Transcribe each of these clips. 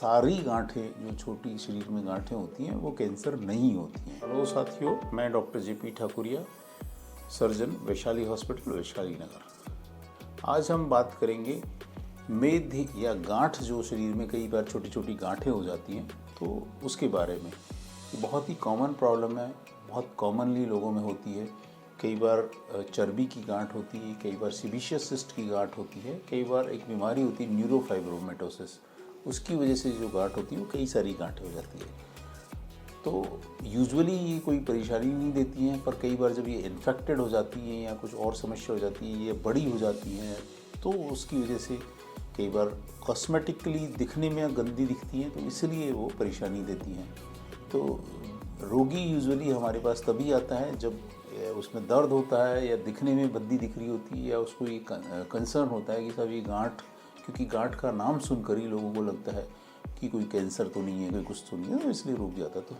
सारी गांठें जो छोटी शरीर में गांठें होती हैं वो कैंसर नहीं होती हैं। हेलो साथियों, मैं doctor JP Thakuria, surgeon, Vaishali hospital, Vaishali Nagar. आज हम बात करेंगे मेद या गांठ जो शरीर में कई बार छोटी छोटी गांठें हो जाती हैं, तो उसके बारे में। ये बहुत ही कॉमन प्रॉब्लम है, बहुत कॉमनली लोगों में होती है। कई बार चर्बी की गांठ होती है, कई बार सीबेशियस सिस्ट की गांठ होती है, कई बार एक बीमारी होती है न्यूरोफाइब्रोमेटोसिस, उसकी वजह से जो गांठ होती है वो कई सारी गांठें हो जाती है। तो यूजुअली ये कोई परेशानी नहीं देती हैं, पर कई बार जब ये इन्फेक्टेड हो जाती हैं या कुछ और समस्या हो जाती है, ये बड़ी हो जाती हैं, तो उसकी वजह से कई बार कॉस्मेटिकली दिखने में गंदी दिखती हैं, तो इसलिए वो परेशानी देती हैं। तो रोगी यूजुअली हमारे पास तभी आता है जब उसमें दर्द होता है या दिखने में बद्दी दिख रही होती है, या उसको ये कंसर्न होता है कि साहब ये गांठ, क्योंकि गांठ का नाम सुनकर ही लोगों को लगता है कि कोई कैंसर तो नहीं है, कोई कुछ तो नहीं है, तो इसलिए रोग जाता। तो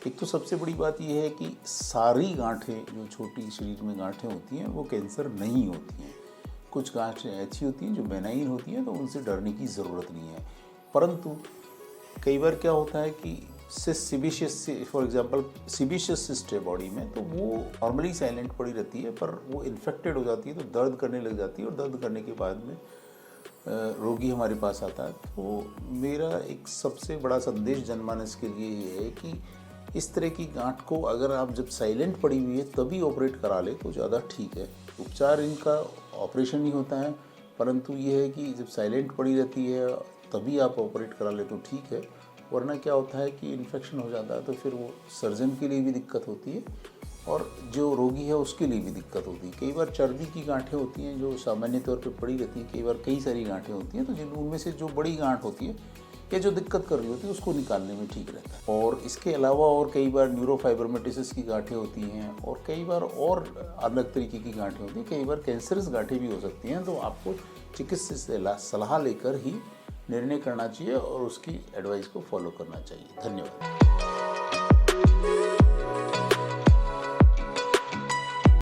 एक तो सबसे बड़ी बात यह है कि सारी गांठें जो छोटी शरीर में गांठें होती हैं वो कैंसर नहीं होती हैं। कुछ गांठें ऐसी होती हैं जो बेनाइन होती हैं, तो उनसे डरने की ज़रूरत नहीं है। परंतु कई बार क्या होता है कि sebaceous, for example sebaceous cyst है बॉडी में, तो वो नॉर्मली साइलेंट पड़ी रहती है, पर वो इन्फेक्टेड हो जाती है तो दर्द करने लग जाती है, और दर्द करने के बाद में रोगी हमारे पास आता है। तो मेरा एक सबसे बड़ा संदेश जनमानस के लिए ये है कि इस तरह की गांठ को अगर आप जब साइलेंट पड़ी हुई है तभी ऑपरेट करा ले तो ज़्यादा ठीक है। उपचार इनका ऑपरेशन ही होता है, परंतु ये है कि जब साइलेंट पड़ी रहती है तभी आप ऑपरेट करा ले तो ठीक है। वरना क्या होता है कि इन्फेक्शन हो जाता है, तो फिर वो सर्जन के लिए भी दिक्कत होती है और जो रोगी है उसके लिए भी दिक्कत होती है। कई बार चर्बी की गांठें होती हैं जो सामान्य तौर पे पड़ी रहती हैं, कई बार कई सारी गांठें होती हैं, तो जिन उनमें से जो बड़ी गांठ होती है या जो दिक्कत कर रही होती है उसको निकालने में ठीक रहता है। और इसके अलावा और कई बार न्यूरोफाइब्रोमेटोसिस की गांठें होती हैं, और कई बार और अलग तरीके की गांठें होती हैं, कई बार कैंसरस गांठें भी हो सकती हैं। तो आपको चिकित्सक से सलाह लेकर ही निर्णय करना चाहिए और उसकी एडवाइस को फॉलो करना चाहिए। धन्यवाद।